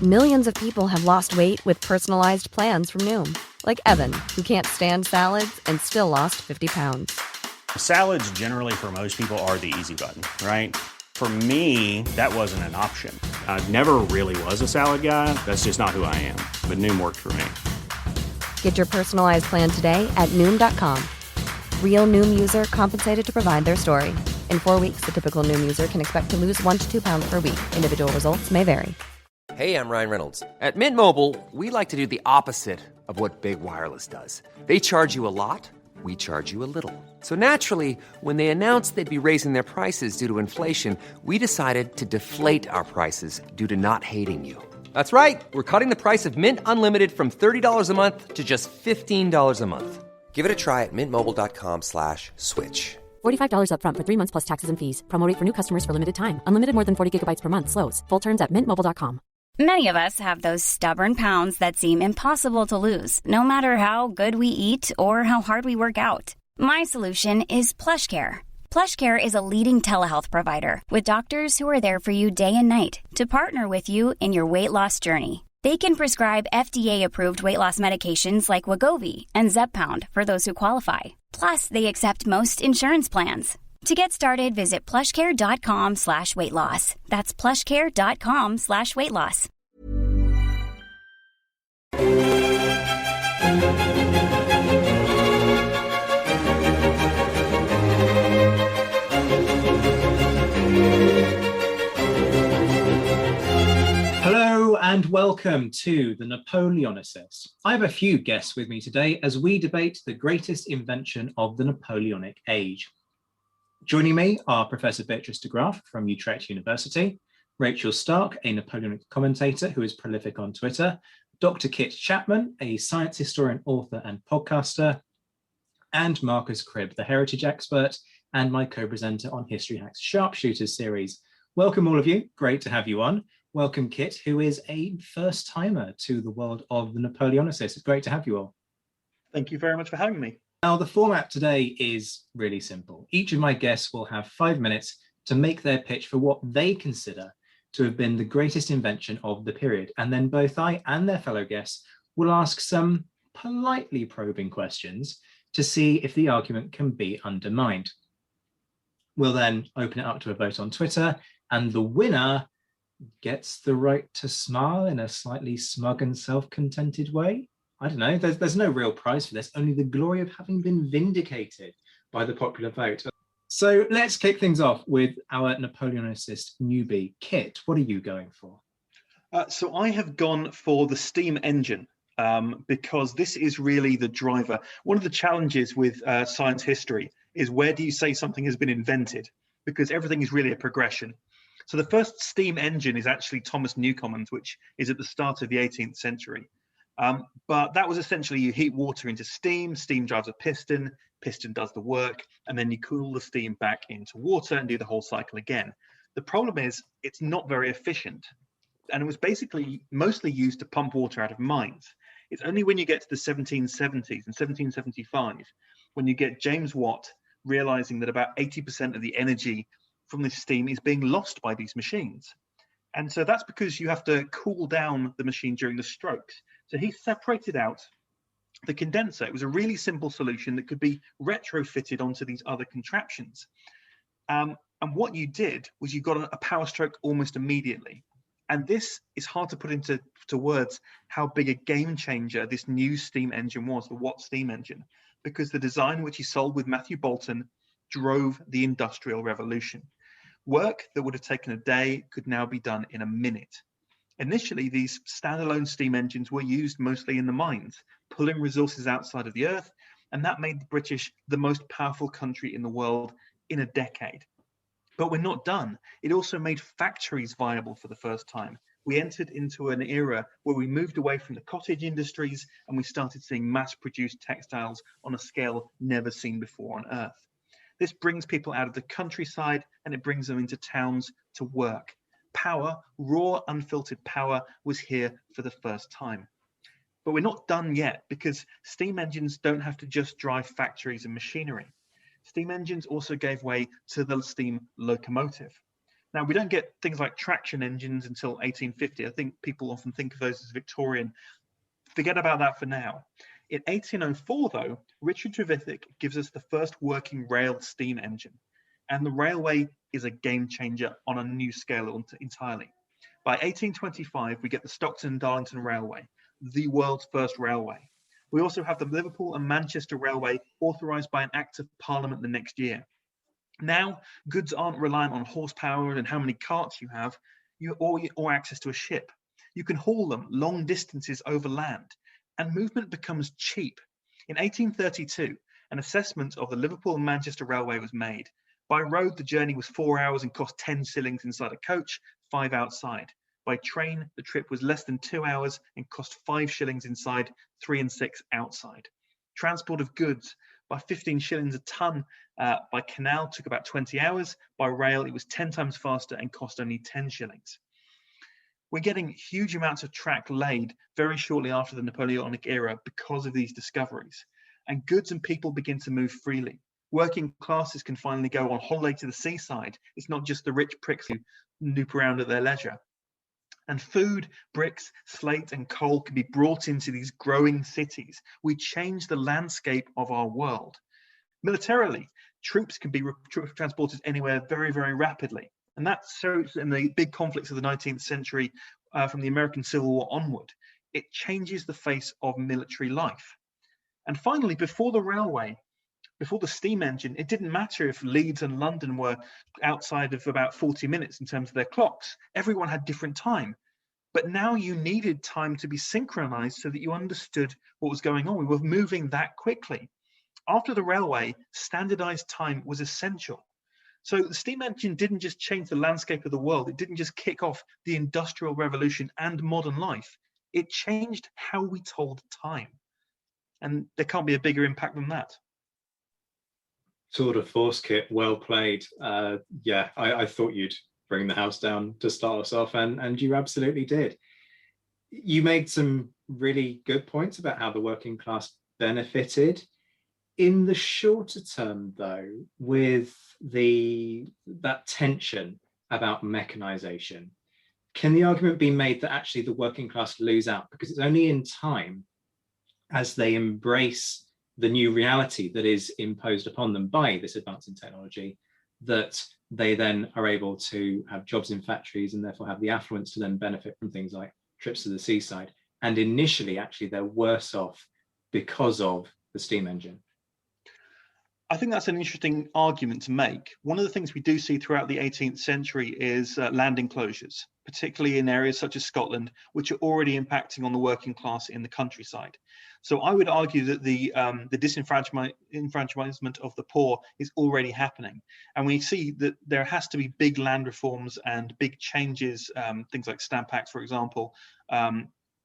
Millions of people have lost weight with personalized plans from Noom. Like Evan, who can't stand salads and still lost 50 pounds. Salads generally for most people are the easy button, right? For me, that wasn't an option. I never really was a salad guy. That's just not who I am. But Noom worked for me. Get your personalized plan today at Noom.com. Real Noom user compensated to provide their story. In 4 weeks, the typical Noom user can expect to lose 1 to 2 pounds per week. Individual results may vary. Hey, I'm Ryan Reynolds. At Mint Mobile, we like to do the opposite of what Big Wireless does. They charge you a lot, we charge you a little. So naturally, when they announced they'd be raising their prices due to inflation, we decided to deflate our prices due to not hating you. That's right. We're cutting the price of Mint Unlimited from $30 a month to just $15 a month. Give it a try at mintmobile.com/switch. $45 up front for 3 months plus taxes and fees. Promo rate for new customers for limited time. Unlimited more than 40 gigabytes per month. Slows full terms at mintmobile.com. Many of us have those stubborn pounds that seem impossible to lose, no matter how good we eat or how hard we work out. My solution is PlushCare. PlushCare is a leading telehealth provider with doctors who are there for you day and night to partner with you in your weight loss journey. They can prescribe FDA-approved weight loss medications like Wegovy and Zepbound for those who qualify. Plus, they accept most insurance plans. To get started, visit plushcare.com/weightloss. That's plushcare.com/weightloss. Hello and welcome to the Napoleonicist. I have a few guests with me today as we debate the greatest invention of the Napoleonic age. Joining me are Professor Beatrice de Graaf from Utrecht University, Rachel Stark, a Napoleonic commentator who is prolific on Twitter, Dr. Kit Chapman, a science historian, author and podcaster, and Marcus Cribb, the heritage expert and my co-presenter on History Hack's Sharpshooters series. Welcome all of you, great to have you on. Welcome Kit, who is a first timer to the world of the Napoleonicist. It's great to have you all. Thank you very much for having me. Now, the format today is really simple. Each of my guests will have 5 minutes to make their pitch for what they consider to have been the greatest invention of the period. And then both I and their fellow guests will ask some politely probing questions to see if the argument can be undermined. We'll then open it up to a vote on Twitter, and the winner gets the right to smile in a slightly smug and self-contented way. I don't know, there's no real prize for this, only the glory of having been vindicated by the popular vote. So let's kick things off with our Napoleonicist newbie. Kit, what are you going for? So I have gone for the steam engine because this is really the driver. One of the challenges with science history is where do you say something has been invented? Because everything is really a progression. So the first steam engine is actually Thomas Newcomen's, which is at the start of the 18th century. But that was essentially you heat water into steam, steam drives a piston, piston does the work, and then you cool the steam back into water and do the whole cycle again. The problem is it's not very efficient. And it was basically mostly used to pump water out of mines. It's only when you get to the 1770s and 1775, when you get James Watt realizing that about 80% of the energy from this steam is being lost by these machines. And so that's because you have to cool down the machine during the strokes. So he separated out the condenser. It was a really simple solution that could be retrofitted onto these other contraptions. And what you did was you got a power stroke almost immediately. And this is hard to put into words how big a game changer this new steam engine was, the Watt steam engine, because the design which he sold with Matthew Boulton drove the Industrial Revolution. Work that would have taken a day could now be done in a minute. Initially, these standalone steam engines were used mostly in the mines, pulling resources outside of the earth, and that made the British the most powerful country in the world in a decade. But we're not done. It also made factories viable for the first time. We entered into an era where we moved away from the cottage industries and we started seeing mass-produced textiles on a scale never seen before on Earth. This brings people out of the countryside and it brings them into towns to work. Power, raw, unfiltered power, was here for the first time. But we're not done yet because steam engines don't have to just drive factories and machinery. Steam engines also gave way to the steam locomotive. Now, we don't get things like traction engines until 1850. I think people often think of those as Victorian. Forget about that for now. In 1804, though, Richard Trevithick gives us the first working rail steam engine. And the railway is a game changer on a new scale entirely. By 1825, we get the Stockton and Darlington Railway, the world's first railway. We also have the Liverpool and Manchester Railway, authorised by an Act of Parliament the next year. Now, goods aren't reliant on horsepower and how many carts you have, or access to a ship. You can haul them long distances over land, and movement becomes cheap. In 1832, an assessment of the Liverpool and Manchester Railway was made. By road, the journey was 4 hours and cost 10 shillings inside a coach, 5 outside. By train, the trip was less than 2 hours and cost 5 shillings inside, 3 and 6 outside. Transport of goods, by 15 shillings a ton, by canal took about 20 hours. By rail, it was 10 times faster and cost only 10 shillings. We're getting huge amounts of track laid very shortly after the Napoleonic era because of these discoveries. And goods and people begin to move freely. Working classes can finally go on holiday to the seaside. It's not just the rich pricks who noop around at their leisure. And food, bricks, slate, and coal can be brought into these growing cities. We change the landscape of our world. Militarily, troops can be transported anywhere very, very rapidly. And that shows in the big conflicts of the 19th century, from the American Civil War onward. It changes the face of military life. And finally, before the railway, before the steam engine, it didn't matter if Leeds and London were outside of about 40 minutes in terms of their clocks. Everyone had different time. But now you needed time to be synchronized so that you understood what was going on. We were moving that quickly. After the railway, standardized time was essential. So the steam engine didn't just change the landscape of the world. It didn't just kick off the Industrial Revolution and modern life. It changed how we told time. And there can't be a bigger impact than that. Tour de force, Kit. Well played. Yeah, I thought you'd bring the house down to start us off, and you absolutely did. You made some really good points about how the working class benefited. In the shorter term, though, with that tension about mechanization, can the argument be made that actually the working class lose out? Because it's only in time, as they embrace the new reality that is imposed upon them by this advance in technology, that they then are able to have jobs in factories and therefore have the affluence to then benefit from things like trips to the seaside. And initially, actually, they're worse off because of the steam engine. I think that's an interesting argument to make. One of the things we do see throughout the 18th century is land enclosures, particularly in areas such as Scotland, which are already impacting on the working class in the countryside. So I would argue that the disenfranchisement of the poor is already happening. And we see that there has to be big land reforms and big changes, things like Stamp Acts, for example,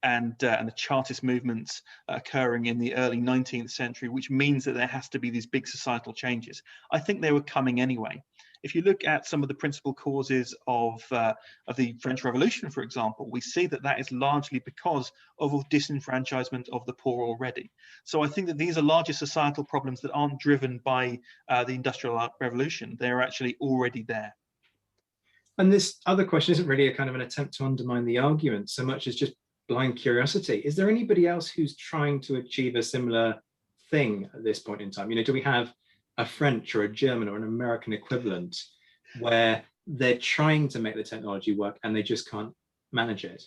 and the Chartist movements occurring in the early 19th century, which means that there has to be these big societal changes. I think they were coming anyway. If you look at some of the principal causes of the French Revolution, for example, we see that that is largely because of disenfranchisement of the poor already. So I think that these are larger societal problems that aren't driven by the Industrial Revolution. They're actually already there. And this other question isn't really a kind of an attempt to undermine the argument so much as just blind curiosity. Is there anybody else who's trying to achieve a similar thing at this point in time? You know, do we have a French or a German or an American equivalent where they're trying to make the technology work and they just can't manage it?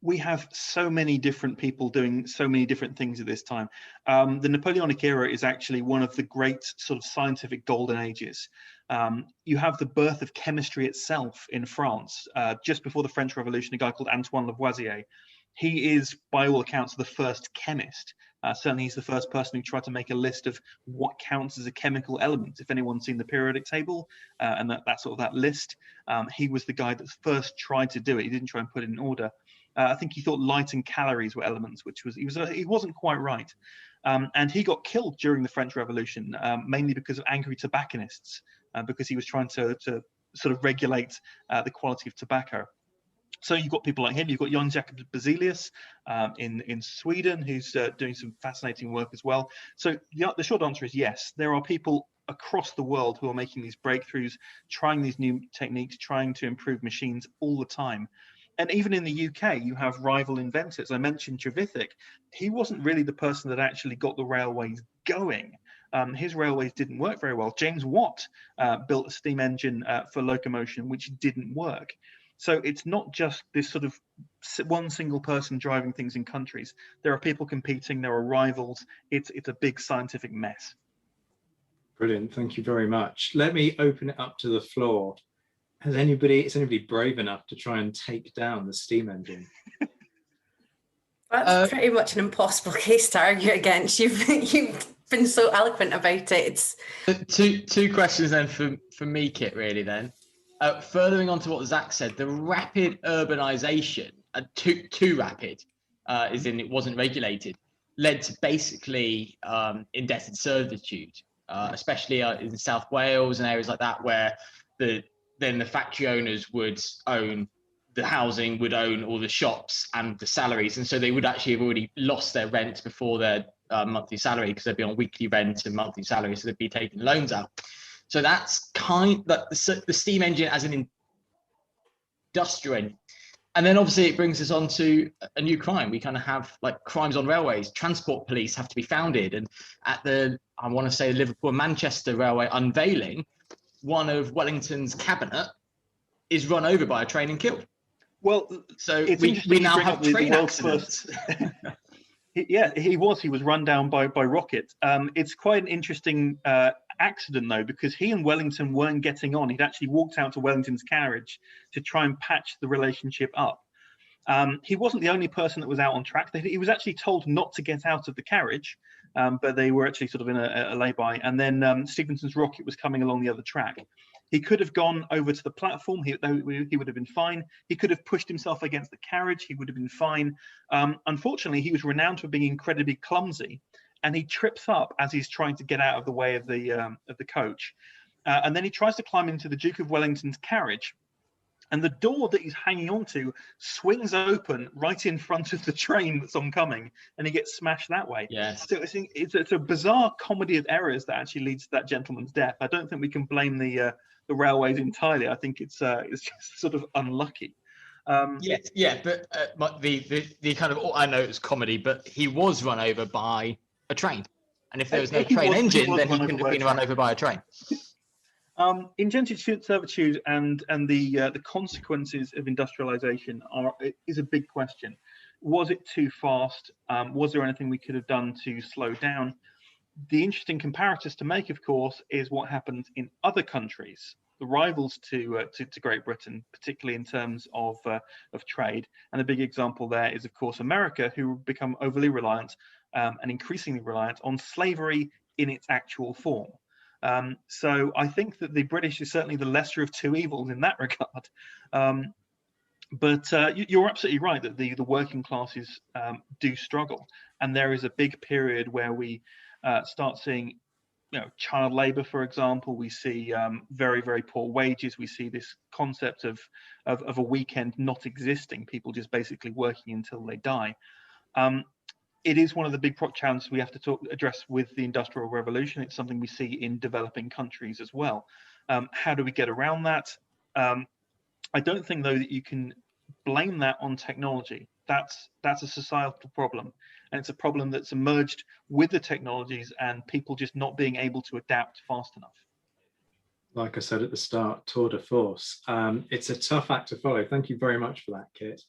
We have so many different people doing so many different things at this time. The Napoleonic era is actually one of the great sort of scientific golden ages. You have the birth of chemistry itself in France. Just before the French Revolution, a guy called Antoine Lavoisier. He is, by all accounts, the first chemist. Certainly he's the first person who tried to make a list of what counts as a chemical element. If anyone's seen the periodic table and that list, he was the guy that first tried to do it. He didn't try and put it in order. I think he thought light and calories were elements, which was he wasn't quite right. And he got killed during the French Revolution, mainly because of angry tobacconists, because he was trying to sort of regulate the quality of tobacco. So you've got people like him. You've got Jan Jacob Berzelius in Sweden, who's doing some fascinating work as well. So the short answer is yes, there are people across the world who are making these breakthroughs, trying these new techniques, trying to improve machines all the time. And even in the UK, you have rival inventors. I mentioned Trevithick. He wasn't really the person that actually got the railways going. His railways didn't work very well. James Watt built a steam engine for locomotion, which didn't work. So it's not just this sort of one single person driving things in countries. There are people competing, there are rivals. It's a big scientific mess. Brilliant, thank you very much. Let me open it up to the floor. Is anybody brave enough to try and take down the steam engine? That's pretty much an impossible case to argue against. You've been so eloquent about it. It's two questions then for me, Kit, really then. Furthering on to what Zach said, the rapid urbanization, too rapid, as in it wasn't regulated, led to basically indebted servitude, especially in South Wales and areas like that, where then the factory owners would own the housing, would own all the shops and the salaries. And so they would actually have already lost their rent before their monthly salary, because they'd be on weekly rent and monthly salary. So they'd be taking loans out. So that's the steam engine as an industrial engine. And then obviously it brings us on to a new crime. We kind of have like crimes on railways. Transport police have to be founded. And at I want to say Liverpool and Manchester Railway unveiling, one of Wellington's cabinet is run over by a train and killed. Well, so we now have train accidents. He was run down by rockets. It's quite an interesting accident though, because he and Wellington weren't getting on. He'd actually walked out to Wellington's carriage to try and patch the relationship up. He wasn't the only person that was out on track. He was actually told not to get out of the carriage, but they were actually sort of in a lay-by. And then Stephenson's rocket was coming along the other track. He could have gone over to the platform. He would have been fine. He could have pushed himself against the carriage. He would have been fine. Unfortunately, he was renowned for being incredibly clumsy, and he trips up as he's trying to get out of the way of the coach. And then he tries to climb into the Duke of Wellington's carriage, and the door that he's hanging onto swings open right in front of the train that's oncoming, and he gets smashed that way. Yes. So it's a bizarre comedy of errors that actually leads to that gentleman's death. I don't think we can blame the railways entirely. I think it's just sort of unlucky. But the kind of, I know it's comedy, but he was run over by a train, and if there was no train engine, then he couldn't have been run over by a train. Indentured servitude and the consequences of industrialization is a big question. Was it too fast? Was there anything we could have done to slow down? The interesting comparators to make, of course, is what happens in other countries, the rivals to Great Britain, particularly in terms of trade. And the big example there is, of course, America, who become overly reliant and increasingly reliant on slavery in its actual form. So I think that the British is certainly the lesser of two evils in that regard. But you're absolutely right that the working classes do struggle. And there is a big period where we start seeing, child labor, for example. We see very, very poor wages. We see this concept of a weekend not existing, people just basically working until they die. It is one of the big challenges we have to address with the Industrial Revolution. It's something we see in developing countries as well. How do we get around that? I don't think, though, that you can blame that on technology. That's a societal problem, and it's a problem that's emerged with the technologies and people just not being able to adapt fast enough. Like I said at the start, tour de force. It's a tough act to follow. Thank you very much for that, Kit.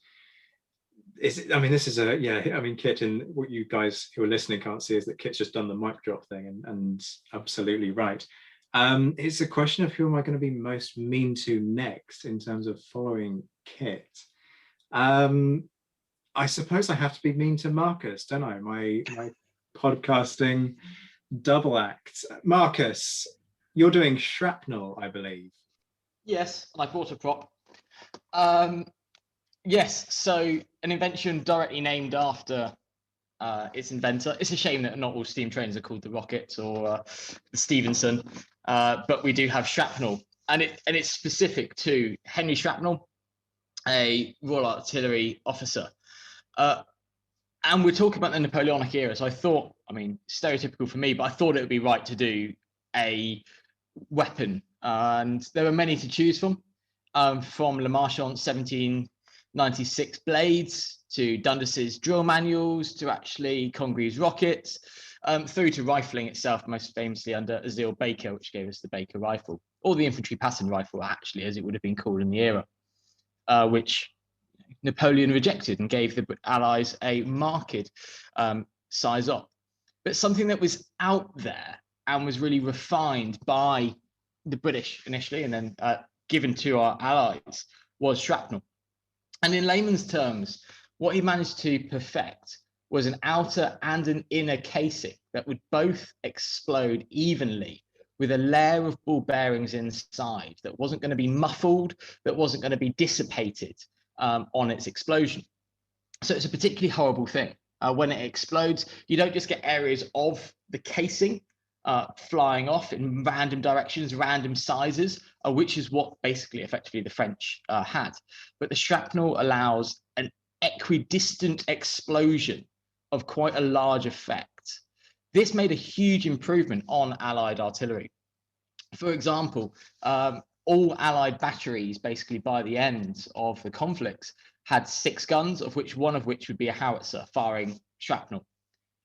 Kit, and what you guys who are listening can't see is that Kit's just done the mic drop thing, and absolutely right. It's a question of who am I going to be most mean to next in terms of following Kit. I suppose I have to be mean to Marcus, don't I? My podcasting double act. Marcus, you're doing shrapnel, I believe. Yes, and I bought a prop. Yes, so an invention directly named after its inventor. It's a shame that not all steam trains are called the Rocket or the Stephenson, but we do have shrapnel, and it's specific to Henry Shrapnel, a Royal Artillery officer. And we're talking about the Napoleonic era, so I thought, stereotypical for me, but I thought it would be right to do a weapon, and there were many to choose from Le Marchand's 1796 blades to Dundas's drill manuals to actually Congreve's rockets, through to rifling itself, most famously under Azil Baker, which gave us the Baker rifle, or the infantry pattern rifle, actually, as it would have been called in the era, which Napoleon rejected and gave the Allies a marked size up. But something that was out there and was really refined by the British initially, and then given to our Allies, was shrapnel. And in layman's terms, what he managed to perfect was an outer and an inner casing that would both explode evenly with a layer of ball bearings inside that wasn't going to be muffled, that wasn't going to be dissipated on its explosion. So it's a particularly horrible thing. When it explodes, you don't just get areas of the casing flying off in random directions, random sizes, which is what basically effectively the French had. But the shrapnel allows an equidistant explosion of quite a large effect. This made a huge improvement on Allied artillery. For example, all Allied batteries, basically by the end of the conflicts, had 6 guns, of which one of which would be a howitzer firing shrapnel,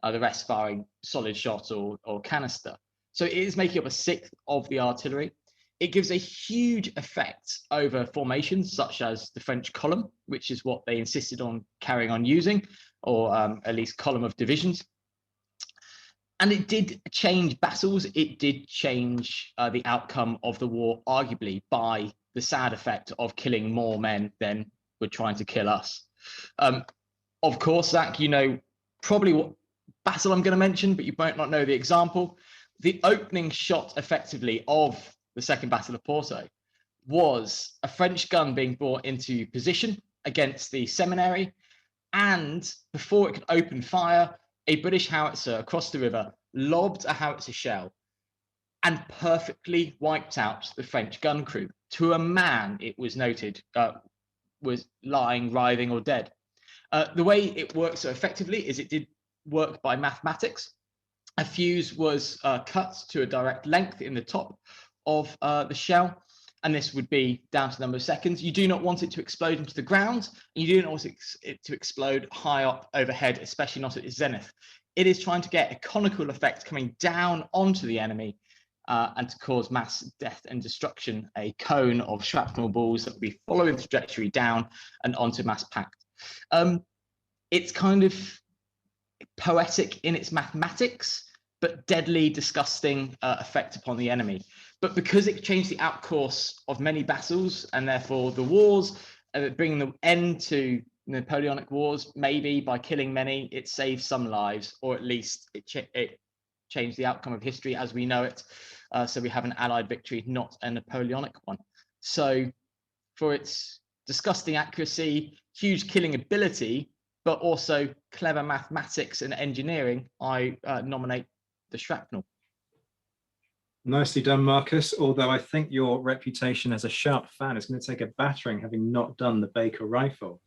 the rest firing solid shot or canister. So it is making up a sixth of the artillery. It gives a huge effect over formations such as the French column, which is what they insisted on carrying on using, or at least column of divisions. And it did change battles. It did change the outcome of the war, arguably, by the sad effect of killing more men than were trying to kill us. Of course, Zach, you know probably what battle I'm going to mention, but you might not know the example. The opening shot, effectively, of the Second Battle of Porto was a French gun being brought into position against the seminary, and before it could open fire, a British howitzer across the river lobbed a howitzer shell and perfectly wiped out the French gun crew. To a man, it was noted, was lying, writhing, or dead. The way it worked so effectively is it did work by mathematics. A fuse was cut to a direct length in the top of the shell, and this would be down to the number of seconds. You do not want it to explode into the ground, and you do not want it to explode high up overhead, especially not at its zenith. It is trying to get a conical effect coming down onto the enemy and to cause mass death and destruction, a cone of shrapnel balls that will be following the trajectory down and onto mass packed. It's kind of poetic in its mathematics, but deadly, disgusting effect upon the enemy. But because it changed the outcourse of many battles and therefore the wars, bringing the end to Napoleonic Wars, maybe by killing many, it saved some lives, or at least it changed the outcome of history as we know it. So we have an Allied victory, not a Napoleonic one. So for its disgusting accuracy, huge killing ability, but also clever mathematics and engineering, I nominate the shrapnel. Nicely done, Marcus. Although I think your reputation as a sharp fan is going to take a battering, having not done the Baker rifle.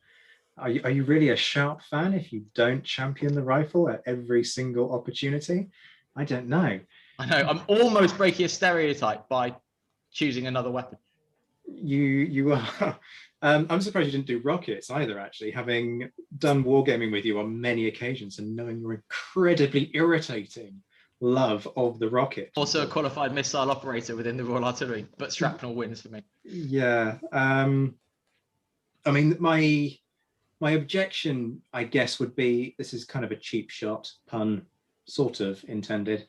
Are you really a sharp fan if you don't champion the rifle at every single opportunity? I don't know. I know. I'm almost breaking a stereotype by choosing another weapon. You are. I'm surprised you didn't do rockets either, actually, having done wargaming with you on many occasions and knowing your incredibly irritating love of the rocket. Also a qualified missile operator within the Royal Artillery, but shrapnel wins for me. Yeah. I mean, my objection, I guess, would be, this is kind of a cheap shot, pun sort of intended,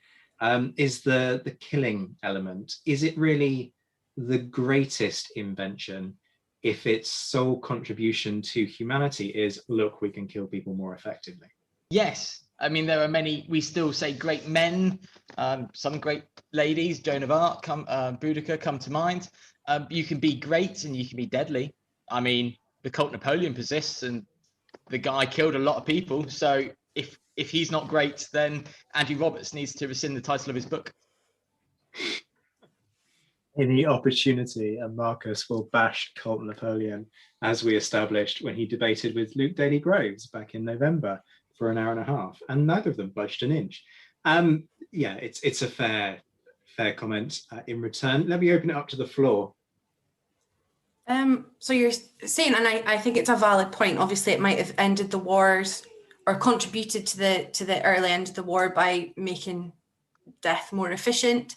is the killing element. Is it really the greatest invention if its sole contribution to humanity is, look, we can kill people more effectively? Yes. I mean, there are many, we still say great men, some great ladies, Joan of Arc, Boudica come to mind. You can be great and you can be deadly. I mean, the cult Napoleon persists and the guy killed a lot of people. So if he's not great, then Andrew Roberts needs to rescind the title of his book. Any opportunity, and Marcus will bash cult Napoleon, as we established when he debated with Luke Daly-Groves back in November for an hour and a half, and neither of them budged an inch. Yeah, it's a fair fair comment in return. Let me open it up to the floor. So you're saying, and I think it's a valid point. Obviously, it might have ended the wars or contributed to the early end of the war by making death more efficient.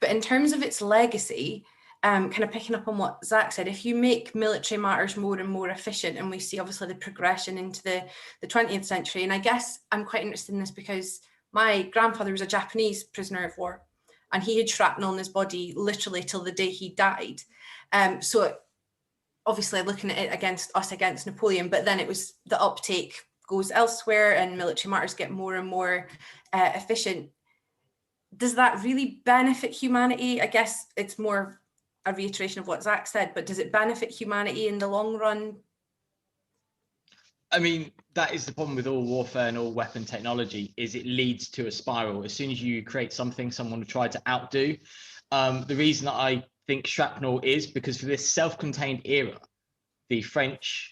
But in terms of its legacy, kind of picking up on what Zach said, if you make military matters more and more efficient, and we see obviously the progression into the 20th century, and I guess I'm quite interested in this because my grandfather was a Japanese prisoner of war, and he had shrapnel in his body literally till the day he died. So obviously looking at it against Napoleon, but then it was the uptake goes elsewhere and military matters get more and more efficient. Does that really benefit humanity? I guess it's more a reiteration of what Zach said, but does it benefit humanity in the long run? I mean, that is the problem with all warfare and all weapon technology, is it leads to a spiral. As soon as you create something someone will try to outdo. The reason that I think shrapnel is because for this self-contained era, the French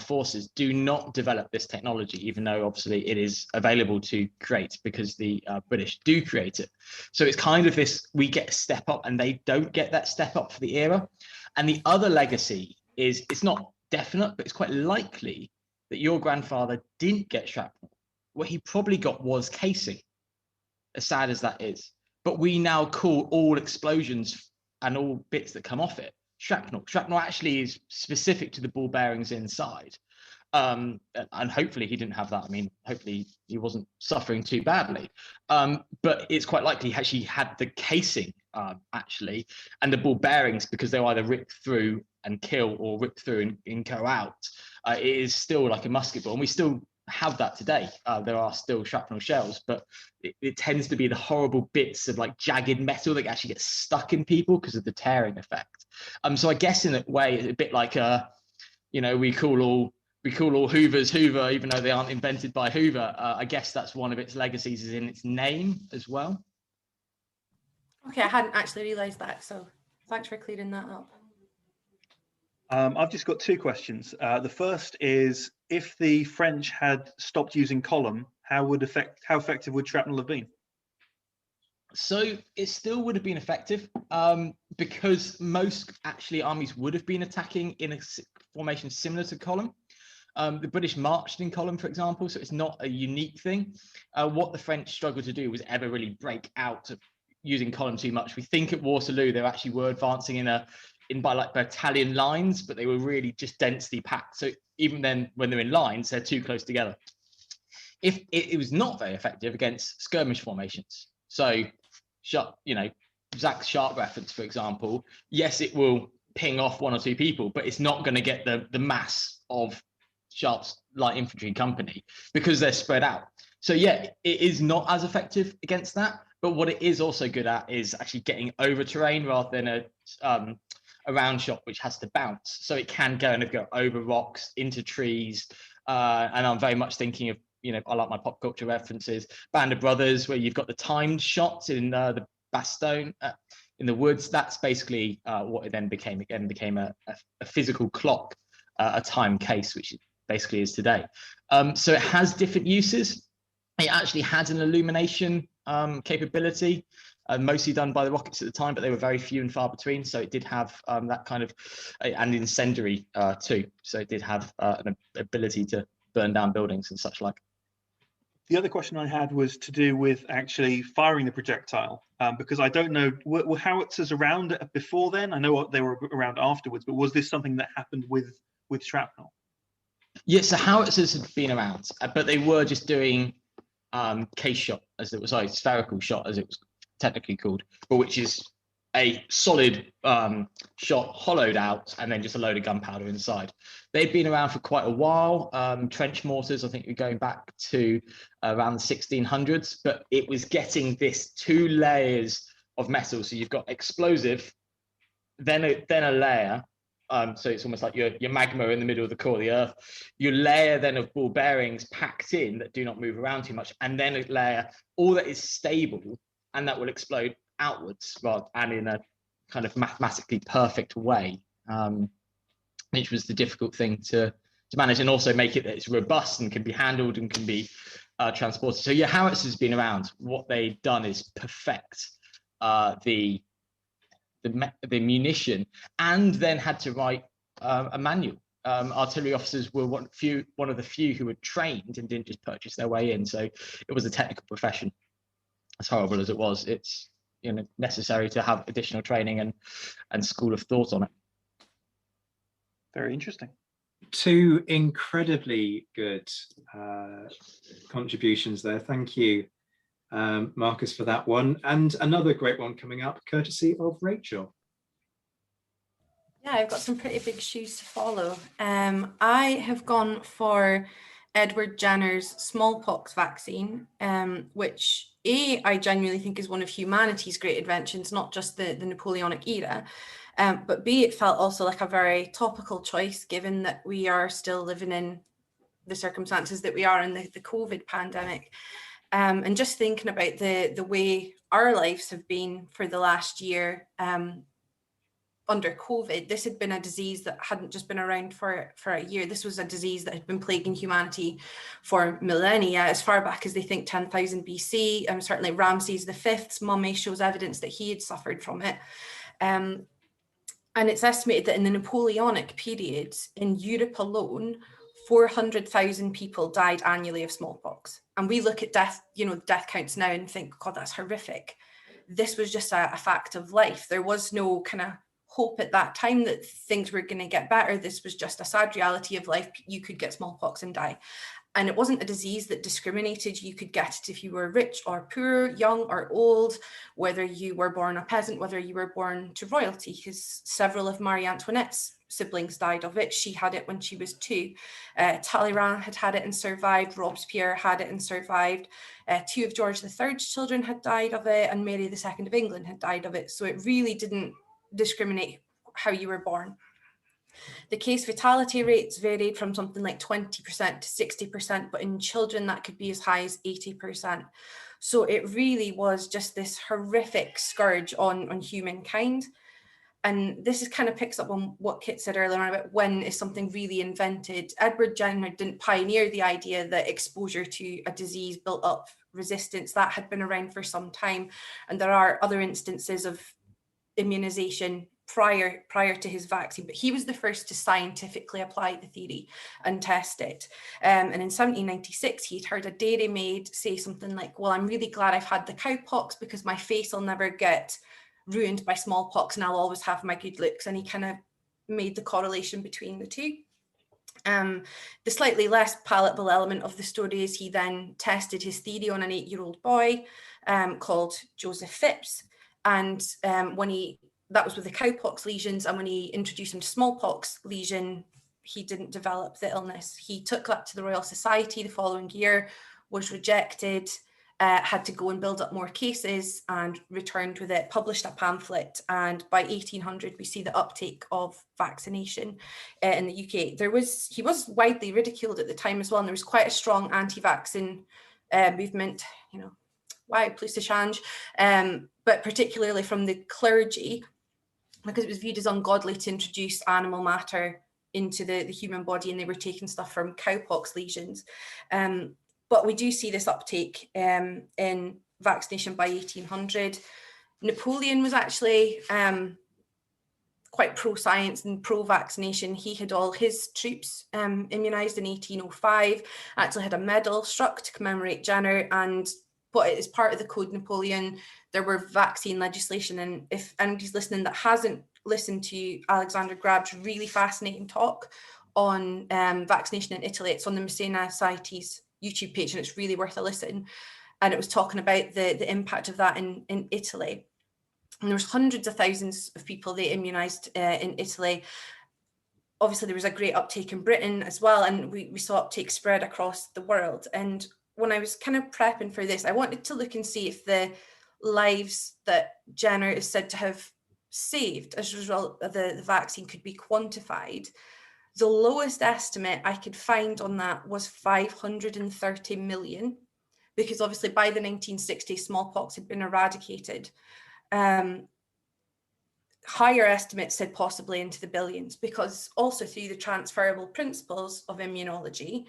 forces do not develop this technology, even though obviously it is available to create because the British do create it. So it's kind of this, we get a step up and they don't get that step up for the era. And the other legacy is, it's not definite, but it's quite likely that your grandfather didn't get shrapnel. What he probably got was casing, as sad as that is. But we now call all explosions and all bits that come off it shrapnel. Shrapnel actually is specific to the ball bearings inside. And hopefully he didn't have that. I mean, hopefully he wasn't suffering too badly. But it's quite likely he actually had the casing actually, and the ball bearings, because they'll either rip through and kill or rip through and go out. It is still like a musket ball, and we still have that today. There are still shrapnel shells, but it tends to be the horrible bits of like jagged metal that actually get stuck in people because of the tearing effect. So I guess in a way, it's a bit like we call all Hoovers Hoover, even though they aren't invented by Hoover. I guess that's one of its legacies, is in its name as well. Okay, I hadn't actually realised that, so thanks for clearing that up. I've just got two questions. The first is, if the French had stopped using column, how effective would shrapnel have been? So it still would have been effective because most actually armies would have been attacking in a formation similar to column. The British marched in column, for example, so it's not a unique thing. What the French struggled to do was ever really break out of using column too much. We think at Waterloo they actually were advancing in by like battalion lines, but they were really just densely packed. So even then, when they're in lines, they're too close together. If it was not very effective against skirmish formations. So, Zach's sharp reference, for example, yes, it will ping off one or two people, but it's not going to get the mass of Sharp's light infantry company because they're spread out. So yeah, it is not as effective against that. But what it is also good at is actually getting over terrain rather than a round shot which has to bounce. So it can go over rocks, into trees. And I'm very much thinking of, I like my pop culture references, Band of Brothers, where you've got the timed shots in the Bastogne in the woods. That's basically what it then became. Again, became a physical clock, a time case, which it basically is today. So it has different uses. It actually had an illumination capability, mostly done by the rockets at the time, but they were very few and far between. So it did have that kind of, and incendiary too. So it did have an ability to burn down buildings and such like. The other question I had was to do with actually firing the projectile, because I don't know, were howitzers around before then? I know they were around afterwards, but was this something that happened with shrapnel? Yes, so howitzers had been around, but they were just doing case shot, spherical shot, as it was technically called, but which is a solid shot hollowed out and then just a load of gunpowder inside. They've been around for quite a while. Trench mortars, I think we're going back to around the 1600s, but it was getting this 2 layers of metal. So you've got explosive, then a layer. So it's almost like your magma in the middle of the core of the earth. Your layer then of ball bearings packed in that do not move around too much, and then a layer all that is stable and that will explode outwards and in a kind of mathematically perfect way, which was the difficult thing to manage, and also make it that it's robust and can be handled and can be transported. So yeah, howitzers has been around. What they've done is perfect the munition, and then had to write a manual. Artillery officers were one of the few who were trained and didn't just purchase their way in. So it was a technical profession. As horrible as it was, it's necessary to have additional training and school of thought on it. Very interesting. Two incredibly good contributions there. Thank you, Marcus, for that one. And another great one coming up, courtesy of Rachel. Yeah, I've got some pretty big shoes to follow. I have gone for Edward Jenner's smallpox vaccine, which I genuinely think is one of humanity's great inventions, not just the Napoleonic era. But B, it felt also like a very topical choice, given that we are still living in the circumstances that we are in the COVID pandemic. And just thinking about the way our lives have been for the last year under COVID, this had been a disease that hadn't just been around for a year. This was a disease that had been plaguing humanity for millennia, as far back as they think 10,000 BC. Certainly Ramses V's mummy shows evidence that he had suffered from it. And it's estimated that in the Napoleonic period, in Europe alone, 400,000 people died annually of smallpox. And we look at death counts now and think, God, that's horrific. This was just a fact of life. There was no kind of hope at that time that things were going to get better. This was just a sad reality of life. You could get smallpox and die. And it wasn't a disease that discriminated. You could get it if you were rich or poor, young or old, whether you were born a peasant, whether you were born to royalty, because several of Marie Antoinette's siblings died of it. She had it when she was 2. Talleyrand had it and survived. Robespierre had it and survived. 2 of George III's children had died of it, and Mary II of England had died of it. So it really didn't discriminate how you were born. The case fatality rates varied from something like 20% to 60%, but in children that could be as high as 80%. So it really was just this horrific scourge on humankind. And this is kind of picks up on what Kit said earlier on about when is something really invented. Edward Jenner didn't pioneer the idea that exposure to a disease built up resistance. That had been around for some time. And there are other instances of immunization prior to his vaccine, but he was the first to scientifically apply the theory and test it. And in 1796, he'd heard a dairymaid say something like, well, I'm really glad I've had the cowpox because my face will never get ruined by smallpox and I'll always have my good looks. And he kind of made the correlation between the two. The slightly less palatable element of the story is he then tested his theory on an 8-year-old boy called Joseph Phipps. And that was with the cowpox lesions. And when he introduced him to smallpox lesion, he didn't develop the illness. He took that to the Royal Society the following year, was rejected, had to go and build up more cases and returned with it, published a pamphlet. And by 1800, we see the uptake of vaccination in the UK. He was widely ridiculed at the time as well. And there was quite a strong anti-vaccine movement, wow, plus de change, but particularly from the clergy, because it was viewed as ungodly to introduce animal matter into the human body, and they were taking stuff from cowpox lesions. But we do see this uptake in vaccination by 1800. Napoleon was actually quite pro-science and pro-vaccination. He had all his troops immunised in 1805, actually had a medal struck to commemorate Jenner, but as part of the Code Napoleon, there were vaccine legislation. And if anybody's listening that hasn't listened to Alexander Grab's really fascinating talk on vaccination in Italy, it's on the Messina Society's YouTube page, and it's really worth a listen. And it was talking about the impact of that in Italy. And there was hundreds of thousands of people they immunised in Italy. Obviously, there was a great uptake in Britain as well, and we saw uptake spread across the world. And when I was kind of prepping for this, I wanted to look and see if the lives that Jenner is said to have saved as a result of the vaccine could be quantified. The lowest estimate I could find on that was 530 million, because obviously by the 1960s, smallpox had been eradicated. Higher estimates said possibly into the billions, because also through the transferable principles of immunology,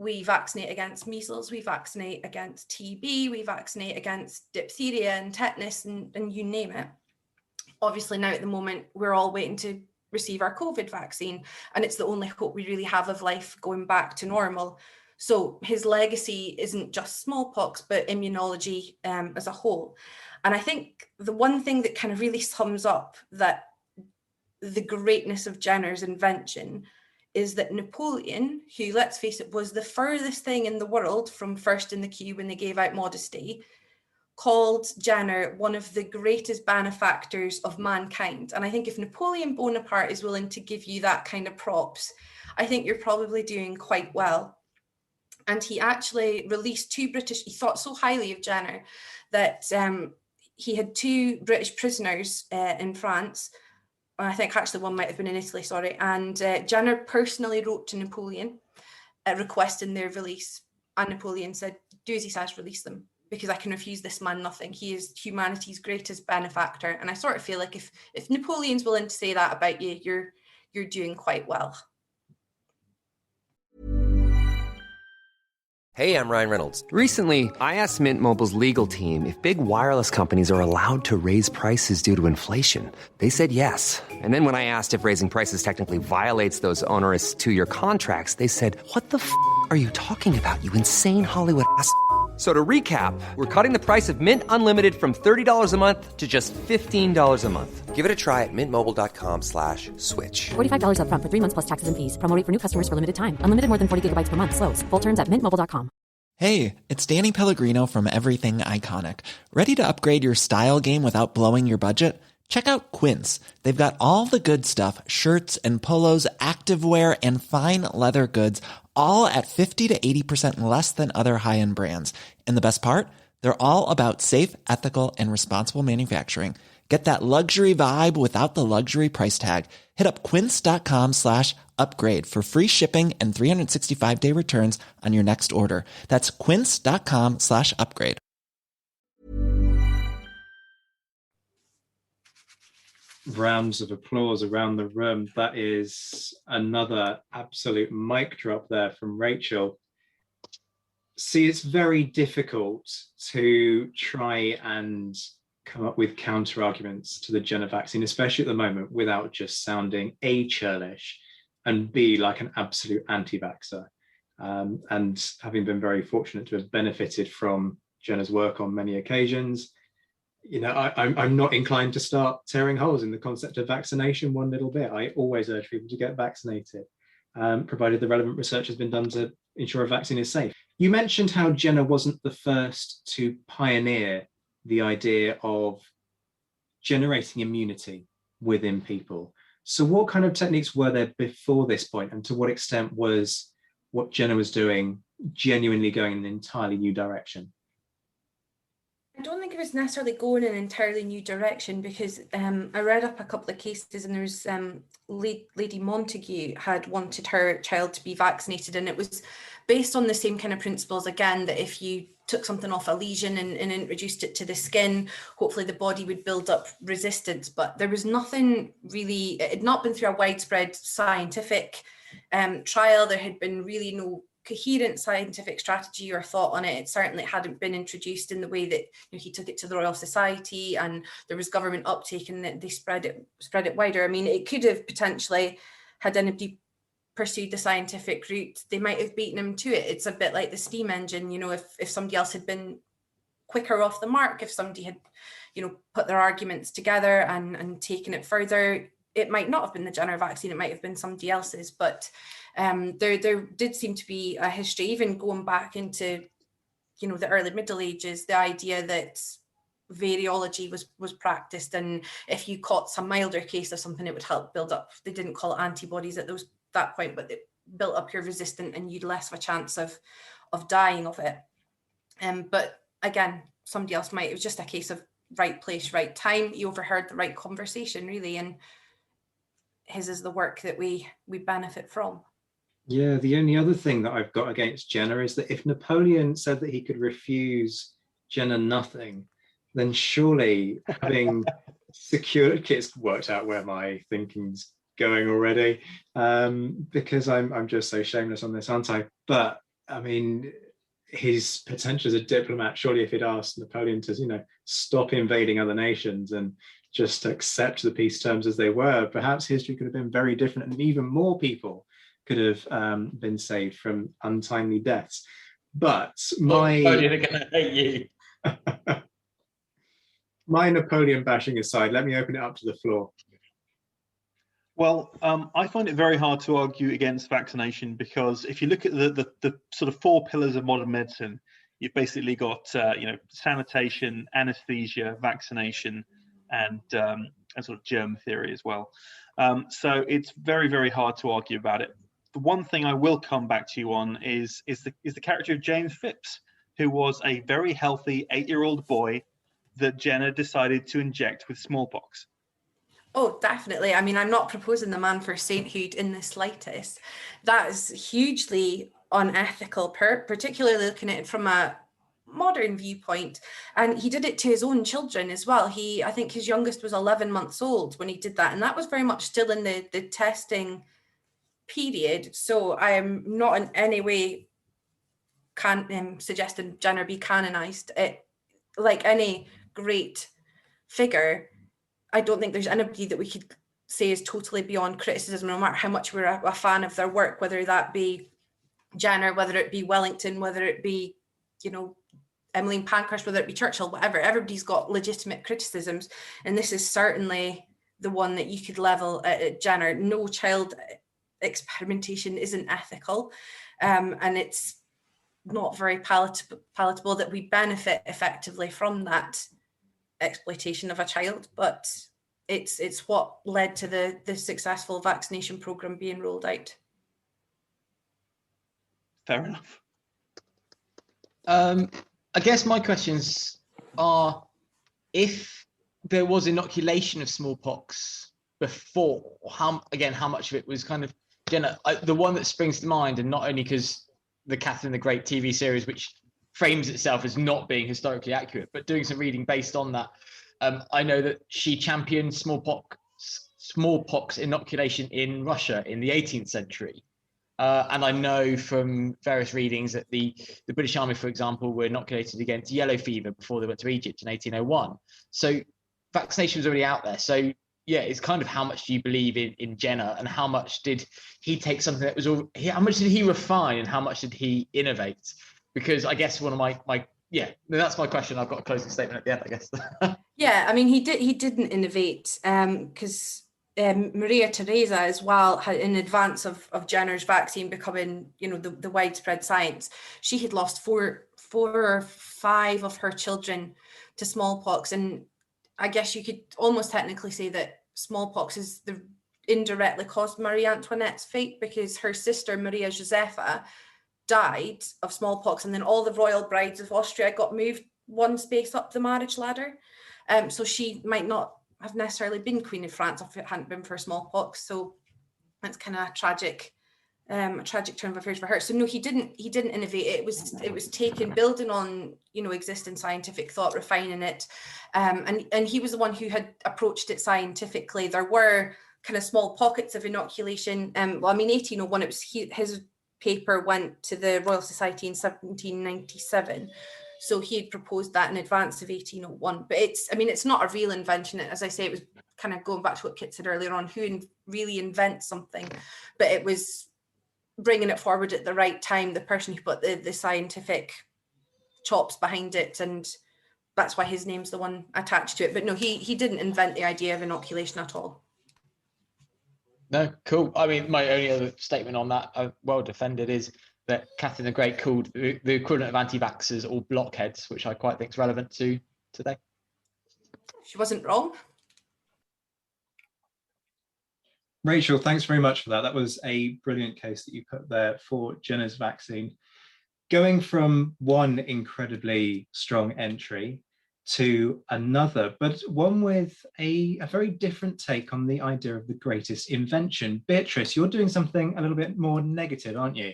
we vaccinate against measles, we vaccinate against TB, we vaccinate against diphtheria and tetanus and you name it. Obviously now at the moment, we're all waiting to receive our COVID vaccine, and it's the only hope we really have of life going back to normal. So his legacy isn't just smallpox, but immunology as a whole. And I think the one thing that kind of really sums up that the greatness of Jenner's invention is that Napoleon, who, let's face it, was the furthest thing in the world from first in the queue when they gave out modesty, called Jenner one of the greatest benefactors of mankind. And I think if Napoleon Bonaparte is willing to give you that kind of props, I think you're probably doing quite well. And he actually released he thought so highly of Jenner that he had 2 British prisoners in France. I think actually one might have been in Italy, sorry. And Jenner personally wrote to Napoleon requesting their release. And Napoleon said, do as he says, release them, because I can refuse this man nothing. He is humanity's greatest benefactor. And I sort of feel like if Napoleon's willing to say that about you, you're doing quite well. Hey, I'm Ryan Reynolds. Recently, I asked Mint Mobile's legal team if big wireless companies are allowed to raise prices due to inflation. They said yes. And then when I asked if raising prices technically violates those onerous 2-year contracts, they said, what the f*** are you talking about, you insane Hollywood ass f- So to recap, we're cutting the price of Mint Unlimited from $30 a month to just $15 a month. Give it a try at mintmobile.com/switch. $45 up front for 3 months plus taxes and fees. Promo rate for new customers for limited time. Unlimited more than 40 gigabytes per month. Slows full terms at mintmobile.com. Hey, it's Danny Pellegrino from Everything Iconic. Ready to upgrade your style game without blowing your budget? Check out Quince. They've got all the good stuff, shirts and polos, activewear, and fine leather goods, all at 50 to 80% less than other high-end brands. And the best part? They're all about safe, ethical, and responsible manufacturing. Get that luxury vibe without the luxury price tag. Hit up quince.com/upgrade for free shipping and 365-day returns on your next order. That's quince.com/upgrade. Rounds of applause around the room. That is another absolute mic drop there from Rachel. See, it's very difficult to try and come up with counter arguments to the Jenner vaccine, especially at the moment, without just sounding A, churlish, and B, like an absolute anti-vaxxer. And having been very fortunate to have benefited from Jenner's work on many occasions, you know, I'm not inclined to start tearing holes in the concept of vaccination one little bit. I always urge people to get vaccinated, provided the relevant research has been done to ensure a vaccine is safe. You mentioned how Jenner wasn't the first to pioneer the idea of generating immunity within people. So what kind of techniques were there before this point, and to what extent was what Jenner was doing genuinely going in an entirely new direction? I don't think it was necessarily going in an entirely new direction, because I read up a couple of cases, and there was Lady Montagu had wanted her child to be vaccinated, and it was based on the same kind of principles, again, that if you took something off a lesion and introduced it to the skin, hopefully the body would build up resistance. But there was nothing really, it had not been through a widespread scientific trial. There had been really no coherent scientific strategy or thought on it. It certainly hadn't been introduced in the way that, you know, he took it to the Royal Society, and there was government uptake, and they spread it wider. I mean, it could have potentially, had anybody pursued the scientific route, they might have beaten him to it. It's a bit like the steam engine, you know, if somebody else had been quicker off the mark, if somebody had, you know, put their arguments together and taken it further, it might not have been the Jenner vaccine, it might have been somebody else's. But there did seem to be a history, even going back into, you know, the early Middle Ages, the idea that variology was practiced, and if you caught some milder case of something, it would help build up, they didn't call it antibodies at that point, but it built up your resistance and you'd less of a chance of dying of it. But again, somebody else might, it was just a case of right place, right time. You overheard the right conversation, really, and his is the work that we benefit from. Yeah, the only other thing that I've got against Jenner is that if Napoleon said that he could refuse Jenner nothing, then surely having secured kits worked out where my thinking's going already, because I'm just so shameless on this, aren't I? But I mean, his potential as a diplomat, surely if he'd asked Napoleon to, stop invading other nations and just accept the peace terms as they were, perhaps history could have been very different and even more people could have been saved from untimely deaths. But Napoleon are going to hate you. My Napoleon bashing aside, let me open it up to the floor. Well, I find it very hard to argue against vaccination, because if you look at the sort of four pillars of modern medicine, you've basically got sanitation, anesthesia, vaccination, and sort of germ theory as well. So it's very, very hard to argue about it. The one thing I will come back to you on is the character of James Phipps, who was a very healthy 8-year-old boy that Jenner decided to inject with smallpox. Oh, definitely. I mean, I'm not proposing the man for sainthood in the slightest. That is hugely unethical, particularly looking at it from a modern viewpoint. And he did it to his own children as well. I think his youngest was 11 months old when he did that. And that was very much still in the testing period. So I am not in any way suggesting Jenner be canonized. Like any great figure, I don't think there's anybody that we could say is totally beyond criticism, no matter how much we're a fan of their work, whether that be Jenner, whether it be Wellington, whether it be, Emmeline Pankhurst, whether it be Churchill, whatever. Everybody's got legitimate criticisms. And this is certainly the one that you could level at Jenner. No child experimentation isn't ethical. And it's not very palatable that we benefit effectively from that exploitation of a child, but it's what led to the successful vaccination program being rolled out. Fair enough. I guess my questions are, if there was inoculation of smallpox before, how much of it was kind of, the one that springs to mind, and not only because the Catherine the Great TV series, which frames itself as not being historically accurate, but doing some reading based on that, I know that she championed smallpox inoculation in Russia in the 18th century. And I know from various readings that the British Army, for example, were inoculated against yellow fever before they went to Egypt in 1801. So vaccination was already out there. So yeah, it's kind of, how much do you believe in Jenner, and how much did he take something that was how much did he refine, and how much did he innovate? Because I guess one of that's my question. I've got a closing statement at the end, I guess. Yeah, I mean, he didn't innovate, because Maria Theresa as well had, in advance of Jenner's vaccine becoming, the widespread science, she had lost four or five of her children to smallpox. And I guess you could almost technically say that smallpox is the indirectly caused Marie Antoinette's fate, because her sister Maria Josepha died of smallpox, and then all the royal brides of Austria got moved one space up the marriage ladder. So she might not have necessarily been Queen of France if it hadn't been for smallpox. So that's kind of a tragic turn of affairs for her. So no, he didn't innovate. It was taken, building on existing scientific thought, refining it, and he was the one who had approached it scientifically. There were kind of small pockets of inoculation. 1801, it was his paper went to the Royal Society in 1797. So he had proposed that in advance of 1801. But it's not a real invention. As I say, it was kind of going back to what Kit said earlier on, who really invents something. But it was bringing it forward at the right time, the person who put the scientific chops behind it. And that's why his name's the one attached to it. But no, he didn't invent the idea of inoculation at all. No, cool. I mean, my only other statement on that, well defended, is that Catherine the Great called the equivalent of anti-vaxxers all blockheads, which I quite think is relevant to today. She wasn't wrong. Rachel, thanks very much for that. That was a brilliant case that you put there for Jenner's vaccine. Going from one incredibly strong entry to another, but one with a very different take on the idea of the greatest invention. Beatrice, you're doing something a little bit more negative, aren't you?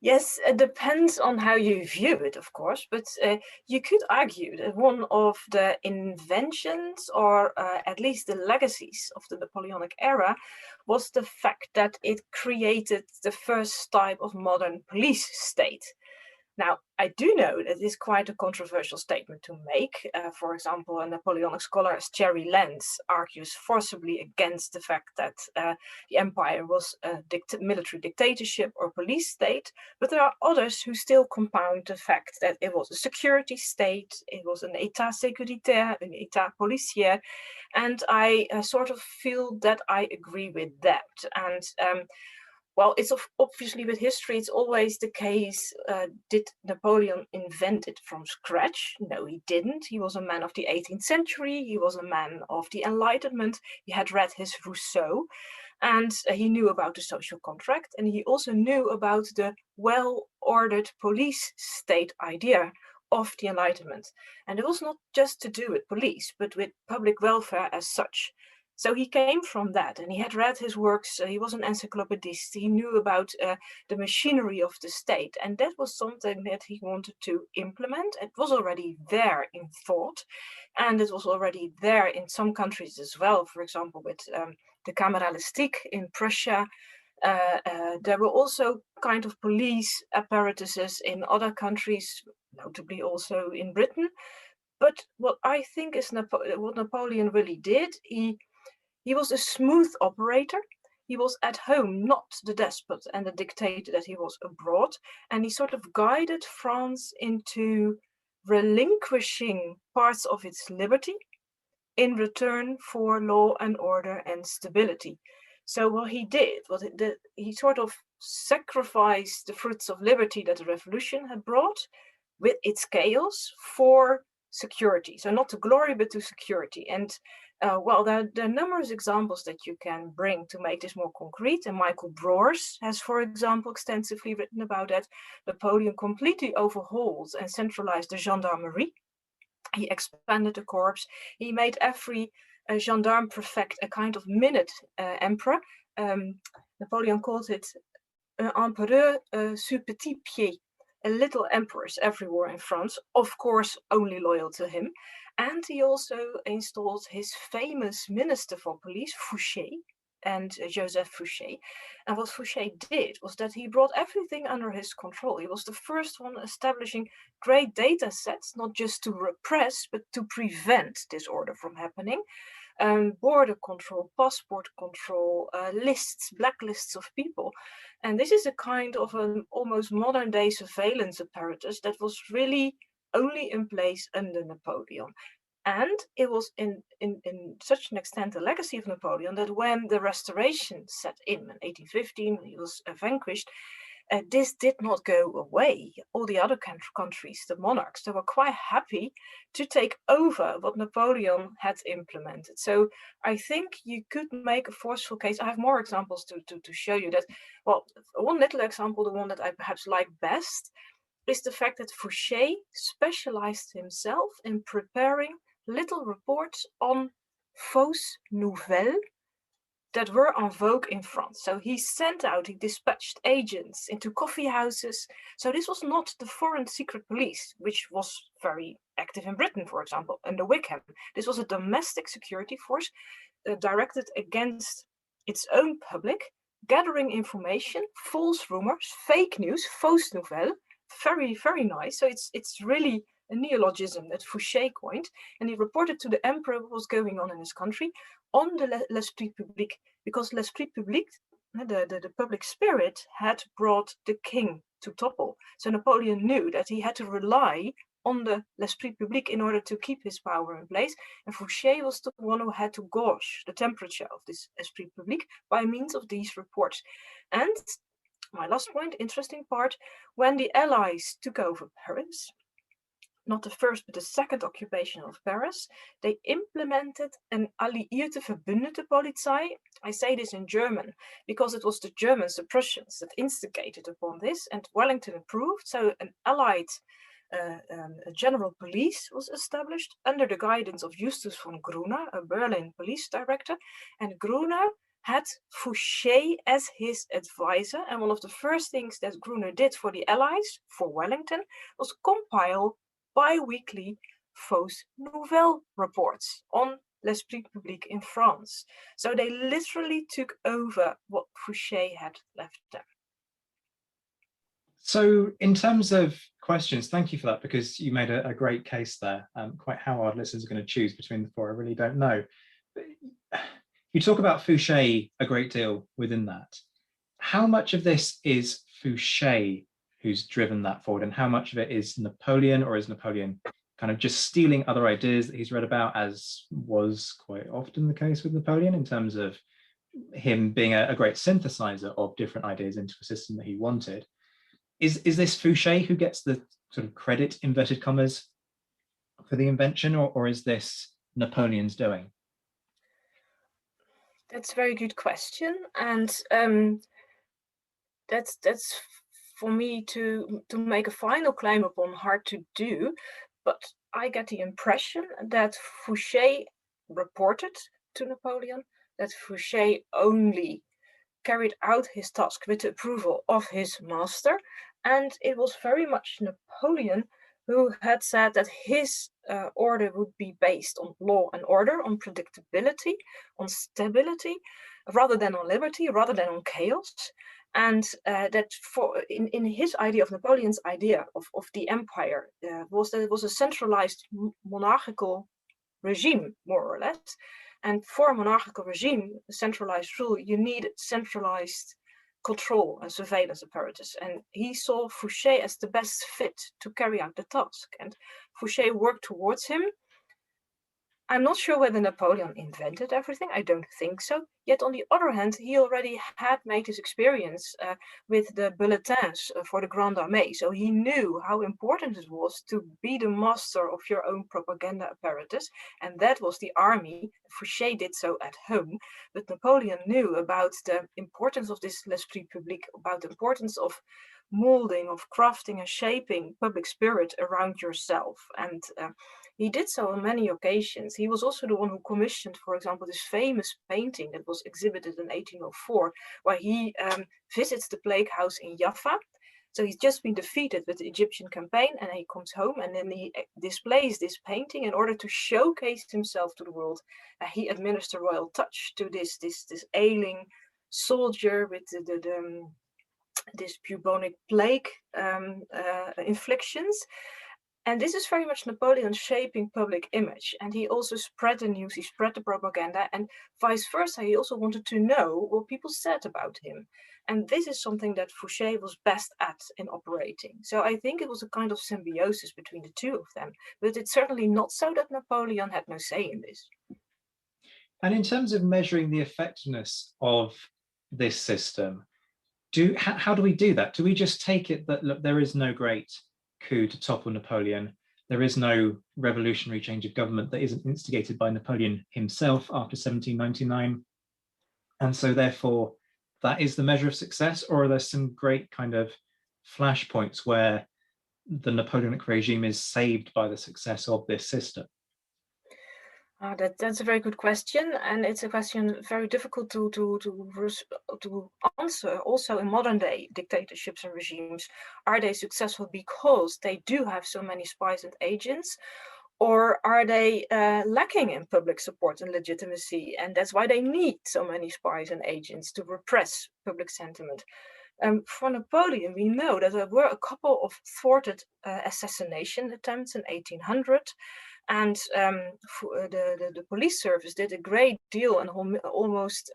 Yes, it depends on how you view it, of course, but you could argue that one of the inventions, or at least the legacies of the Napoleonic era, was the fact that it created the first type of modern police state. Now, I do know that is quite a controversial statement to make. For example, a Napoleonic scholar as Cherry Lenz argues forcibly against the fact that the empire was a military dictatorship or police state, but there are others who still compound the fact that it was a security state, it was an état sécuritaire, an état policier, and I sort of feel that I agree with that. And well, it's obviously with history, it's always the case. Did Napoleon invent it from scratch? No, he didn't. He was a man of the 18th century. He was a man of the Enlightenment. He had read his Rousseau, and he knew about the social contract. And he also knew about the well-ordered police state idea of the Enlightenment. And it was not just to do with police, but with public welfare as such. So he came from that, and he had read his works. He was an encyclopedist. He knew about the machinery of the state, and that was something that he wanted to implement. It was already there in thought, and it was already there in some countries as well. For example, with the Kameralistik in Prussia. There were also kind of police apparatuses in other countries, notably also in Britain. But what I think is what Napoleon really did, he was a smooth operator. He was at home, not the despot and the dictator that he was abroad. And he sort of guided France into relinquishing parts of its liberty in return for law and order and stability. So what he did was he sort of sacrificed the fruits of liberty that the revolution had brought with its chaos for security. So not to glory, but to security. And well, there are numerous examples that you can bring to make this more concrete. And Michael Broers has, for example, extensively written about that. Napoleon completely overhauled and centralized the gendarmerie. He expanded the corps. He made every gendarme prefect a kind of minute emperor. Napoleon called it empereur sur petit pied, little emperors everywhere in France, of course, only loyal to him. And he also installed his famous minister for police, Fouché, and Joseph Fouché. And what Fouché did was that he brought everything under his control. He was the first one establishing great data sets, not just to repress, but to prevent disorder from happening. Border control, passport control, lists, blacklists of people. And this is a kind of an almost modern day surveillance apparatus that was really only in place under Napoleon. And it was in such an extent the legacy of Napoleon that when the Restoration set in 1815, when he was vanquished, this did not go away. All the other countries, the monarchs, they were quite happy to take over what Napoleon had implemented. So I think you could make a forceful case. I have more examples to show you that. Well, one little example, the one that I perhaps like best, is the fact that Fouché specialized himself in preparing little reports on fausses nouvelles that were en vogue in France. So he dispatched agents into coffee houses. So this was not the foreign secret police, which was very active in Britain, for example, under Wickham. This was a domestic security force directed against its own public, gathering information, false rumors, fake news, fausse nouvelle. Very, very nice. So it's really a neologism that Fouché coined, and he reported to the emperor what was going on in his country on the l'esprit public, because l'esprit public, the public spirit, had brought the king to topple. So Napoleon knew that he had to rely on the l'esprit public in order to keep his power in place, and Fouché was the one who had to gauge the temperature of this esprit public by means of these reports. And my last point, interesting part, when the Allies took over Paris, not the first but the second occupation of Paris, they implemented an alliierte verbündete Polizei. I say this in German because it was the Germans, the Prussians, that instigated upon this, and Wellington approved. So an allied general police was established under the guidance of Justus von Gruner, a Berlin police director, and Gruner had Fouché as his advisor, and one of the first things that Gruner did for the Allies, for Wellington, was compile bi-weekly fausse nouvelle reports on l'esprit public in France. So they literally took over what Fouché had left them. So in terms of questions, thank you for that, because you made a great case there. Quite how our listeners are going to choose between the four, I really don't know. But you talk about Fouché a great deal within that. How much of this is Fouché who's driven that forward, and how much of it is Napoleon, or is Napoleon kind of just stealing other ideas that he's read about, as was quite often the case with Napoleon, in terms of him being a great synthesizer of different ideas into a system that he wanted? Is this Fouché who gets the sort of credit, inverted commas, for the invention, or is this Napoleon's doing? That's a very good question, and that's for me to make a final claim upon hard to do. But I get the impression that Fouché reported to Napoleon, that Fouché only carried out his task with the approval of his master, and it was very much Napoleon who had said that his order would be based on law and order, on predictability, on stability, rather than on liberty, rather than on chaos. And that in his idea of Napoleon's idea of the empire was that it was a centralized monarchical regime, more or less. And for a monarchical regime, a centralized rule, you need centralized control and surveillance apparatus. And he saw Fouché as the best fit to carry out the task. And Fouché worked towards him. I'm not sure whether Napoleon invented everything. I don't think so. Yet on the other hand, he already had made his experience with the bulletins for the Grande Armée. So he knew how important it was to be the master of your own propaganda apparatus. And that was the army. Fouché did so at home. But Napoleon knew about the importance of this l'esprit public, about the importance of molding, of crafting and shaping public spirit around yourself. And he did so on many occasions. He was also the one who commissioned, for example, this famous painting that was exhibited in 1804, where he visits the plague house in Jaffa. So he's just been defeated with the Egyptian campaign, and he comes home and then he displays this painting in order to showcase himself to the world. He administered a royal touch to this ailing soldier with this bubonic plague inflictions. And this is very much Napoleon shaping public image. And he also spread the news, he spread the propaganda, and vice versa. He also wanted to know what people said about him. And this is something that Fouché was best at in operating. So I think it was a kind of symbiosis between the two of them. But it's certainly not so that Napoleon had no say in this. And in terms of measuring the effectiveness of this system, how do we do that? Do we just take it that, look, there is no great coup to topple Napoleon? There is no revolutionary change of government that isn't instigated by Napoleon himself after 1799. And so therefore, that is the measure of success? Or are there some great kind of flashpoints where the Napoleonic regime is saved by the success of this system? That's a very good question, and it's a question very difficult to answer. Also, in modern day dictatorships and regimes, are they successful because they do have so many spies and agents, or are they lacking in public support and legitimacy, and that's why they need so many spies and agents to repress public sentiment? For Napoleon, we know that there were a couple of thwarted assassination attempts in 1800. And the police service did a great deal and almost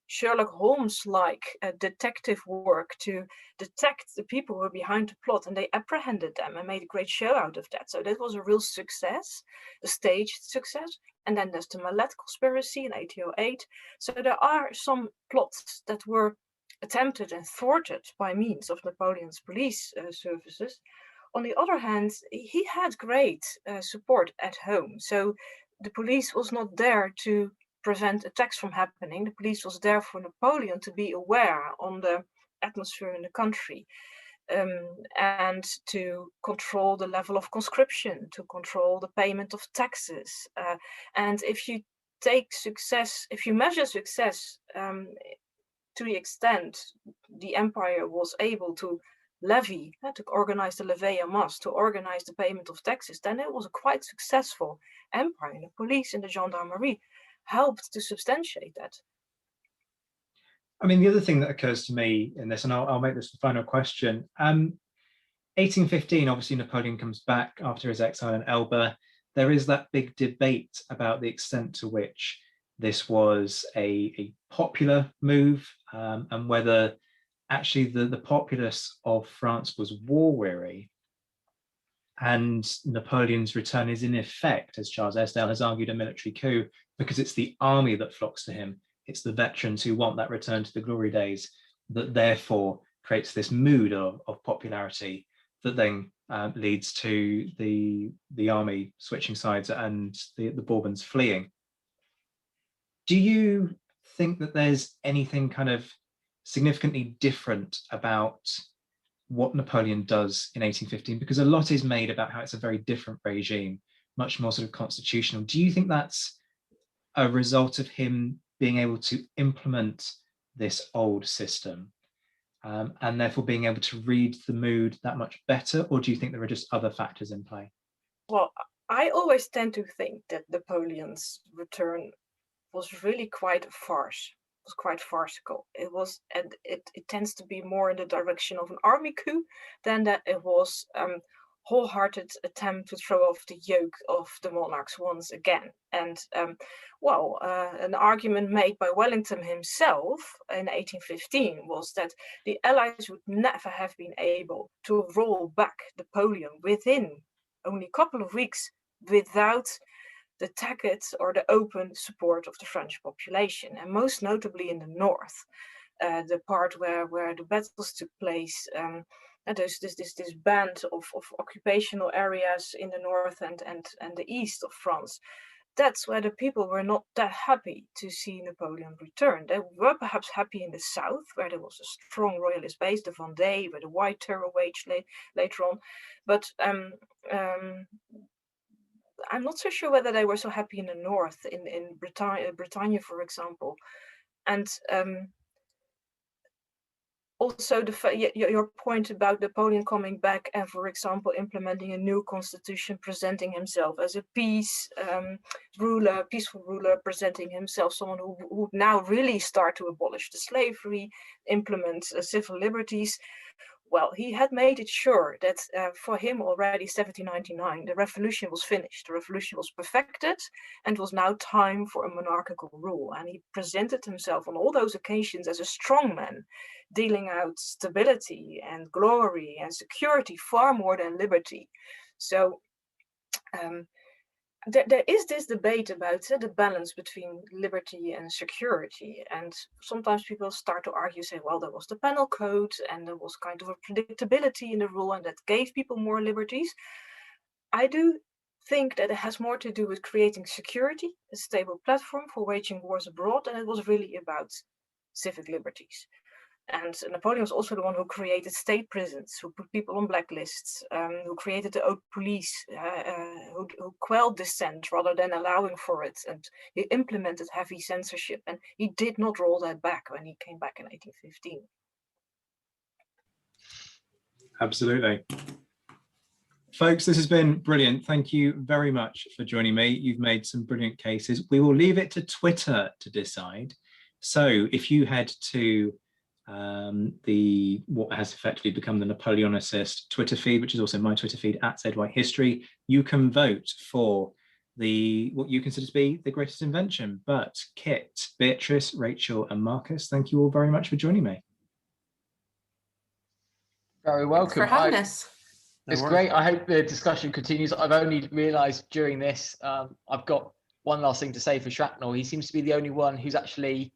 Sherlock Holmes-like detective work to detect the people who were behind the plot, and they apprehended them and made a great show out of that. So that was a real success, a staged success. And then there's the Mallet conspiracy in 1808. So there are some plots that were attempted and thwarted by means of Napoleon's police services. On the other hand, he had great support at home. So the police was not there to prevent attacks from happening. The police was there for Napoleon to be aware on the atmosphere in the country, and to control the level of conscription, to control the payment of taxes. And if you take success, if you measure success to the extent the empire was able to levy, to organize the levée en masse, to organize the payment of taxes, then it was a quite successful empire. And the police and the gendarmerie helped to substantiate that. I mean, the other thing that occurs to me in this, and I'll make this the final question. 1815, obviously Napoleon comes back after his exile in Elba. There is that big debate about the extent to which this was a popular move, and whether actually the populace of France was war weary. And Napoleon's return is in effect, as Charles Esdale has argued, a military coup, because it's the army that flocks to him. It's the veterans who want that return to the glory days that therefore creates this mood of popularity that then leads to the army switching sides and the Bourbons fleeing. Do you think that there's anything kind of significantly different about what Napoleon does in 1815? Because a lot is made about how it's a very different regime, much more sort of constitutional. Do you think that's a result of him being able to implement this old system, and therefore being able to read the mood that much better? Or do you think there are just other factors in play? Well, I always tend to think that Napoleon's return was really quite a farce. It was quite farcical. It was, and it tends to be more in the direction of an army coup than that it was wholehearted attempt to throw off the yoke of the monarchs once again. And an argument made by Wellington himself in 1815 was that the Allies would never have been able to roll back Napoleon within only a couple of weeks without the tacit or the open support of the French population, and most notably in the north, the part where the battles took place. There's this band of occupational areas in the north and the east of France. That's where the people were not that happy to see Napoleon return. They were perhaps happy in the south, where there was a strong royalist base, the Vendée, where the White Terror waged later on. But I'm not so sure whether they were so happy in the north, in Bretagne, for example. And also your point about Napoleon coming back and, for example, implementing a new constitution, presenting himself as a peaceful ruler, presenting himself someone who would now really start to abolish the slavery, implement civil liberties. Well, he had made it sure that for him already 1799, the revolution was finished, the revolution was perfected, and it was now time for a monarchical rule. And he presented himself on all those occasions as a strong man, dealing out stability and glory and security far more than liberty. So there is this debate about the balance between liberty and security. And sometimes people start to argue, say, well, there was the penal code and there was kind of a predictability in the rule and that gave people more liberties. I do think that it has more to do with creating security, a stable platform for waging wars abroad, and it was really about civic liberties. And Napoleon was also the one who created state prisons, who put people on blacklists, who created the haute police, who quelled dissent rather than allowing for it. And he implemented heavy censorship, and he did not roll that back when he came back in 1815. Absolutely. Folks, this has been brilliant. Thank you very much for joining me. You've made some brilliant cases. We will leave it to Twitter to decide. So if you head to what has effectively become the Napoleonicist Twitter feed, which is also my Twitter feed @ZWhiteHistory, you can vote for what you consider to be the greatest invention. But Kit, Beatrice, Rachel, and Marcus, thank you all very much for joining me. Very welcome. Thanks for having us. It's great. I hope the discussion continues. I've only realised during this, I've got one last thing to say for Shrapnel. He seems to be the only one who's actually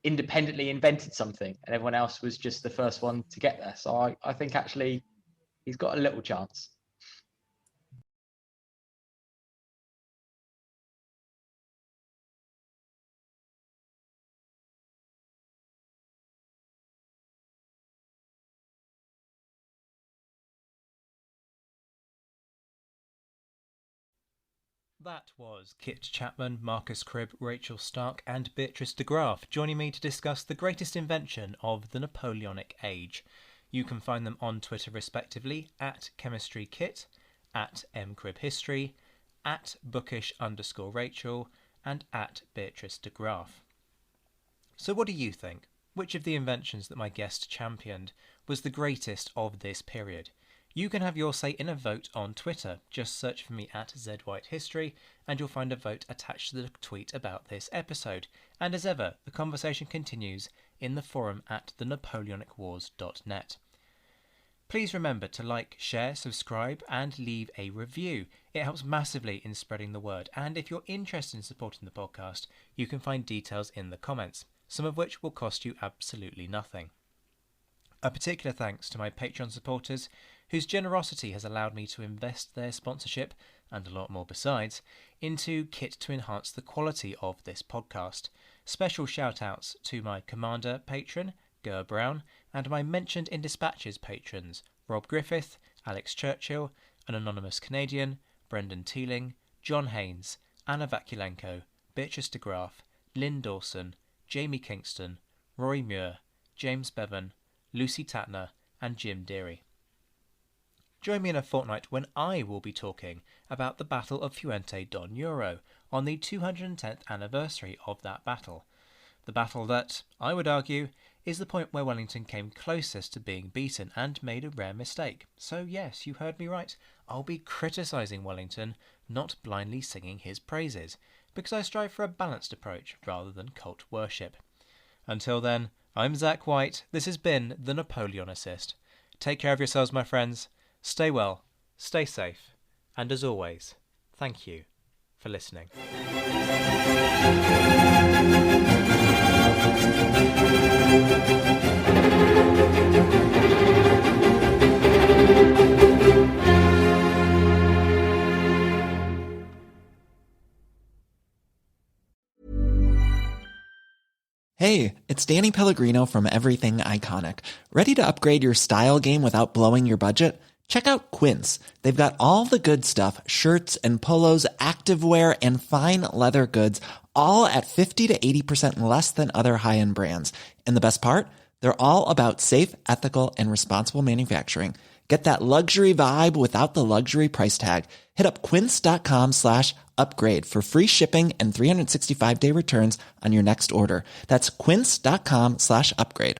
independently invented something, and everyone else was just the first one to get there. So I think actually he's got a little chance. That was Kit Chapman, Marcus Cribb, Rachel Stark and Beatrice de Graaf joining me to discuss the greatest invention of the Napoleonic age. You can find them on Twitter respectively at ChemistryKit, at mcribhistory, at bookish_Rachel and at Beatrice de Graaf. So what do you think? Which of the inventions that my guest championed was the greatest of this period? You can have your say in a vote on Twitter. Just search for me at ZWhiteHistory and you'll find a vote attached to the tweet about this episode. And as ever, the conversation continues in the forum at thenapoleonicwars.net. Please remember to like, share, subscribe and leave a review. It helps massively in spreading the word. And if you're interested in supporting the podcast, you can find details in the comments, some of which will cost you absolutely nothing. A particular thanks to my Patreon supporters, whose generosity has allowed me to invest their sponsorship, and a lot more besides, into kit to enhance the quality of this podcast. Special shout-outs to my Commander patron, Ger Brown, and my Mentioned in Dispatches patrons, Rob Griffith, Alex Churchill, an anonymous Canadian, Brendan Teeling, John Haynes, Anna Vakulenko, Beatrice de Graaf, Lynn Dawson, Jamie Kingston, Rory Muir, James Bevan, Lucy Tatner, and Jim Deary. Join me in a fortnight when I will be talking about the Battle of Fuente don Euro on the 210th anniversary of that battle. The battle that, I would argue, is the point where Wellington came closest to being beaten and made a rare mistake. So yes, you heard me right, I'll be criticising Wellington, not blindly singing his praises, because I strive for a balanced approach rather than cult worship. Until then, I'm Zach White, this has been The Napoleonicist. Take care of yourselves, my friends, stay well, stay safe, and as always, thank you for listening. Hey, it's Danny Pellegrino from Everything Iconic. Ready to upgrade your style game without blowing your budget? Check out Quince. They've got all the good stuff, shirts and polos, activewear, and fine leather goods, all at 50 to 80% less than other high-end brands. And the best part? They're all about safe, ethical, and responsible manufacturing. Get that luxury vibe without the luxury price tag. Hit up quince.com/upgrade for free shipping and 365-day returns on your next order. That's quince.com/upgrade.